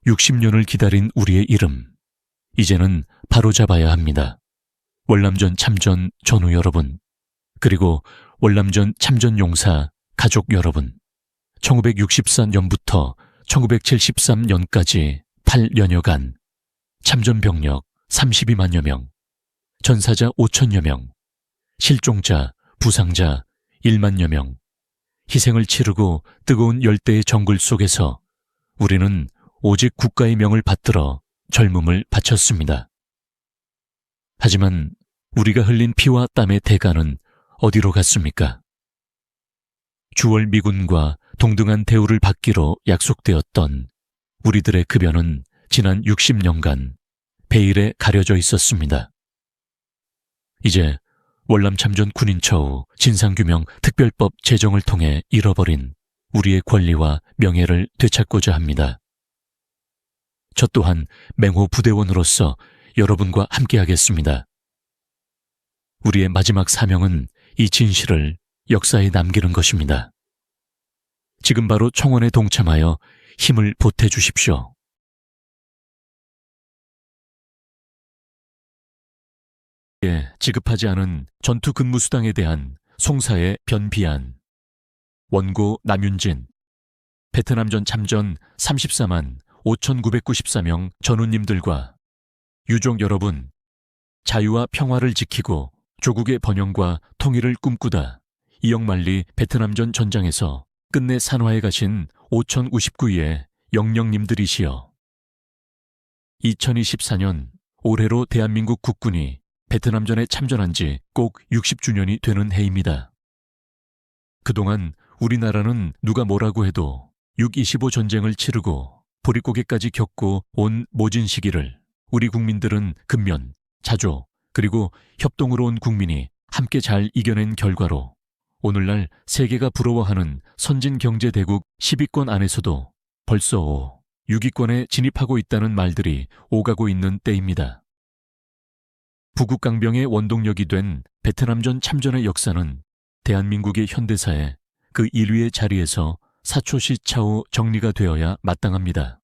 60년을 기다린 우리의 이름, 이제는 바로잡아야 합니다. 월남전 참전 전우 여러분, 그리고 월남전 참전 용사 가족 여러분, 1964년부터 1973년까지 8년여간 참전 병력 32만여 명, 전사자 5천여 명, 실종자, 부상자 1만여 명, 희생을 치르고 뜨거운 열대의 정글 속에서 우리는 오직 국가의 명을 받들어 젊음을 바쳤습니다. 하지만 우리가 흘린 피와 땀의 대가는 어디로 갔습니까? 주월 미군과 동등한 대우를 받기로 약속되었던 우리들의 급여는 지난 60년간 베일에 가려져 있었습니다. 이제 월남참전 군인처우 진상규명 특별법 제정을 통해 잃어버린 우리의 권리와 명예를 되찾고자 합니다. 저 또한 맹호 부대원으로서 여러분과 함께하겠습니다. 우리의 마지막 사명은 이 진실을 역사에 남기는 것입니다. 지금 바로 청원에 동참하여 힘을 보태주십시오. 지급하지 않은 전투 근무수당에 대한 송사의 변비안. 원고 남윤진. 베트남전 참전 34만 5,994명 전우님들과 유족 여러분, 자유와 평화를 지키고 조국의 번영과 통일을 꿈꾸다 이영만리 베트남전 전장에서 끝내 산화해 가신 5,059위의 영령님들이시여. 2024년 올해로 대한민국 국군이 베트남전에 참전한 지 꼭 60주년이 되는 해입니다. 그동안 우리나라는 누가 뭐라고 해도 6.25 전쟁을 치르고 보릿고개까지 겪고 온 모진 시기를 우리 국민들은 근면, 자조, 그리고 협동으로 온 국민이 함께 잘 이겨낸 결과로 오늘날 세계가 부러워하는 선진경제대국 10위권 안에서도 벌써 6위권에 진입하고 있다는 말들이 오가고 있는 때입니다. 부국강병의 원동력이 된 베트남전 참전의 역사는 대한민국의 현대사에 그 1위의 자리에서 사초시 차후 정리가 되어야 마땅합니다.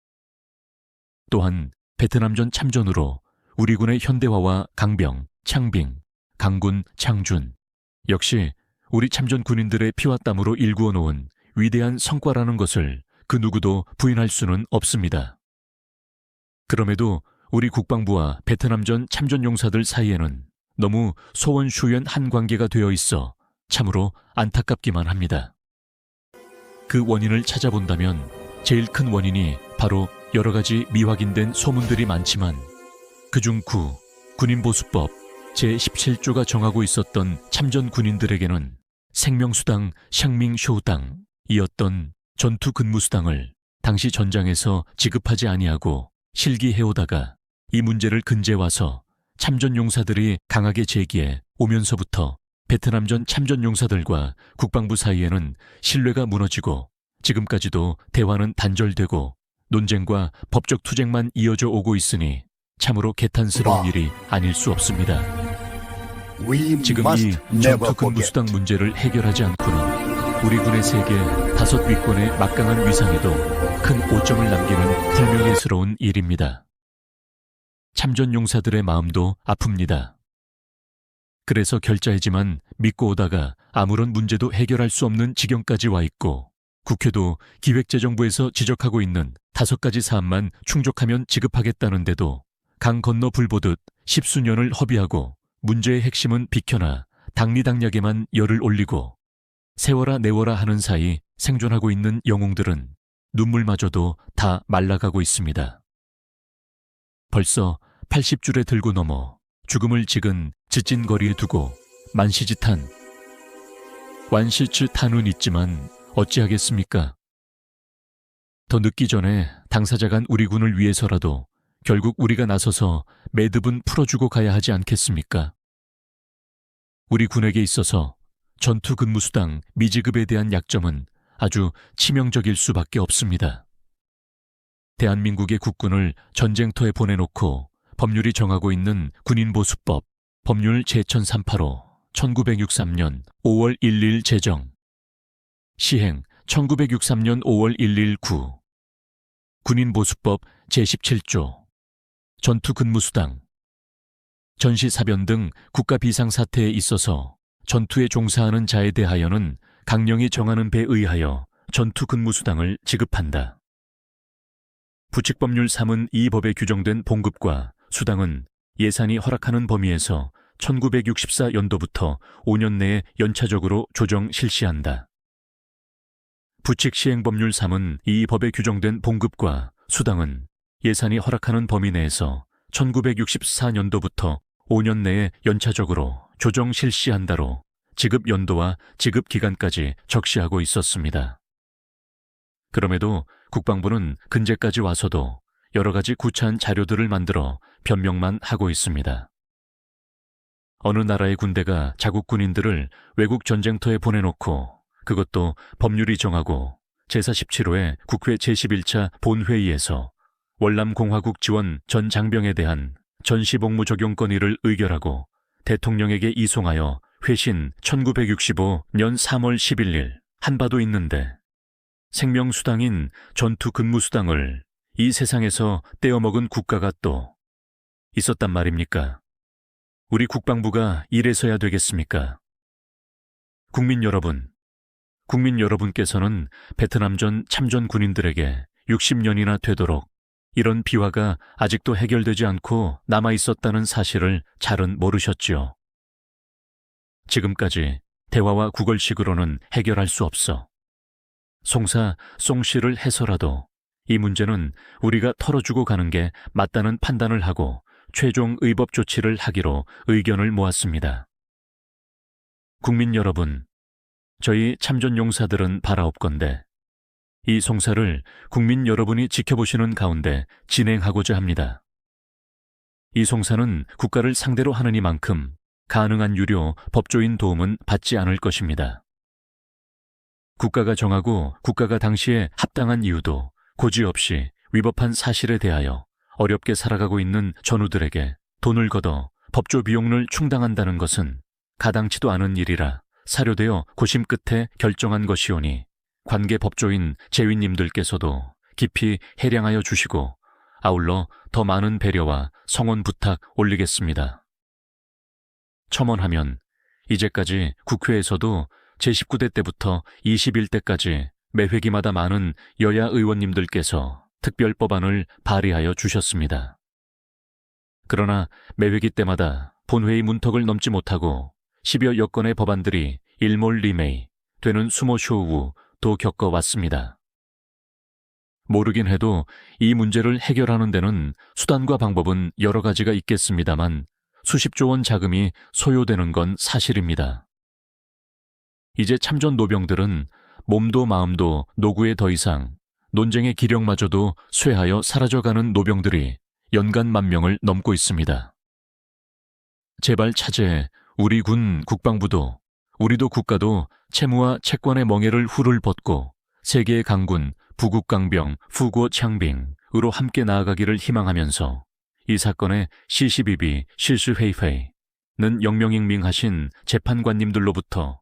또한 베트남전 참전으로 우리 군의 현대화와 강병, 창빙, 강군, 창준 역시 우리 참전 군인들의 피와 땀으로 일구어 놓은 위대한 성과라는 것을 그 누구도 부인할 수는 없습니다. 그럼에도 우리 국방부와 베트남전 참전 용사들 사이에는 너무 소원슈연한 관계가 되어 있어 참으로 안타깝기만 합니다. 그 원인을 찾아본다면 제일 큰 원인이 바로 여러 가지 미확인된 소문들이 많지만 그중 군인보수법 제17조가 정하고 있었던 참전 군인들에게는 생명수당 샹밍쇼당이었던 전투근무수당을 당시 전장에서 지급하지 아니하고 실기해오다가 이 문제를 근제 와서 참전 용사들이 강하게 제기해 오면서부터 베트남전 참전 용사들과 국방부 사이에는 신뢰가 무너지고 지금까지도 대화는 단절되고 논쟁과 법적 투쟁만 이어져 오고 있으니 참으로 개탄스러운 일이 아닐 수 없습니다. 지금 이 전투근무수당 문제를 해결하지 않고는 우리 군의 세계 5위권의 막강한 위상에도 큰 오점을 남기는 불명예스러운 일입니다. 참전 용사들의 마음도 아픕니다. 그래서 결자이지만 믿고 오다가 아무런 문제도 해결할 수 없는 지경까지 와 있고 국회도 기획재정부에서 지적하고 있는 5가지 사안만 충족하면 지급하겠다는데도 강 건너 불 보듯 10수년을 허비하고 문제의 핵심은 비켜나 당리당략에만 열을 올리고 세워라 내워라 하는 사이 생존하고 있는 영웅들은 눈물마저도 다 말라가고 있습니다. 벌써 80줄에 들고 넘어 죽음을 지근 지찐 거리에 두고 만시짓한 완시츠 탄은 있지만 어찌하겠습니까? 더 늦기 전에 당사자간 우리 군을 위해서라도 결국 우리가 나서서 매듭은 풀어주고 가야 하지 않겠습니까? 우리 군에게 있어서 전투근무수당 미지급에 대한 약점은 아주 치명적일 수밖에 없습니다. 대한민국의 국군을 전쟁터에 보내놓고 법률이 정하고 있는 군인보수법 법률 제1038호 1963년 5월 1일 제정 시행 1963년 5월 1일 9 군인보수법 제17조 전투근무수당 전시사변 등 국가 비상사태에 있어서 전투에 종사하는 자에 대하여는 강령이 정하는 배에 의하여 전투근무수당을 지급한다. 부칙법률 3은 이 법에 규정된 봉급과 수당은 예산이 허락하는 범위에서 1964연도부터 5년 내에 연차적으로 조정 실시한다. 부칙시행법률 3은 이 법에 규정된 봉급과 수당은 예산이 허락하는 범위 내에서 1964년도부터 5년 내에 연차적으로 조정 실시한다로 지급 연도와 지급 기간까지 적시하고 있었습니다. 그럼에도 국방부는 근제까지 와서도 여러 가지 구차한 자료들을 만들어 변명만 하고 있습니다. 어느 나라의 군대가 자국 군인들을 외국 전쟁터에 보내놓고 그것도 법률이 정하고 제사 17호의 국회 제11차 본회의에서 월남공화국 지원 전 장병에 대한 전시복무 적용 건의를 의결하고 대통령에게 이송하여 회신 1965년 3월 11일 한 바도 있는데 생명수당인 전투근무수당을 이 세상에서 떼어먹은 국가가 또 있었단 말입니까? 우리 국방부가 이래서야 되겠습니까? 국민 여러분께서는 베트남전 참전 군인들에게 60년이나 되도록 이런 비화가 아직도 해결되지 않고 남아있었다는 사실을 잘은 모르셨지요. 지금까지 대화와 구걸식으로는 해결할 수 없어. 송사, 송씨를 해서라도 이 문제는 우리가 털어주고 가는 게 맞다는 판단을 하고 최종 의법 조치를 하기로 의견을 모았습니다. 국민 여러분, 저희 참전 용사들은 바라옵건대 이 송사를 국민 여러분이 지켜보시는 가운데 진행하고자 합니다. 이 송사는 국가를 상대로 하느니만큼 가능한 유료 법조인 도움은 받지 않을 것입니다. 국가가 정하고 국가가 당시에 합당한 이유도 고지없이 위법한 사실에 대하여 어렵게 살아가고 있는 전우들에게 돈을 걷어 법조 비용을 충당한다는 것은 가당치도 않은 일이라 사료되어 고심 끝에 결정한 것이오니 관계 법조인 제위님들께서도 깊이 해량하여 주시고 아울러 더 많은 배려와 성원 부탁 올리겠습니다. 첨언하면 이제까지 국회에서도 제19대 때부터 21대까지 매 회기마다 많은 여야 의원님들께서 특별법안을 발의하여 주셨습니다. 그러나 매 회기 때마다 본회의 문턱을 넘지 못하고 10여 여건의 법안들이 일몰리메이 되는 수모쇼 후도 겪어왔습니다. 모르긴 해도 이 문제를 해결하는 데는 수단과 방법은 여러 가지가 있겠습니다만 수십조 원 자금이 소요되는 건 사실입니다. 이제 참전 노병들은 몸도 마음도 노구에 더 이상 논쟁의 기력마저도 쇠하여 사라져가는 노병들이 연간 10,000명을 넘고 있습니다. 제발 차제 우리 군 국방부도 우리도 국가도 채무와 채권의 멍에를 훌훌 벗고 세계의 강군 부국강병 후고창빙으로 함께 나아가기를 희망하면서 이 사건의 시시비비 실수회의회는 영명익명하신 재판관님들로부터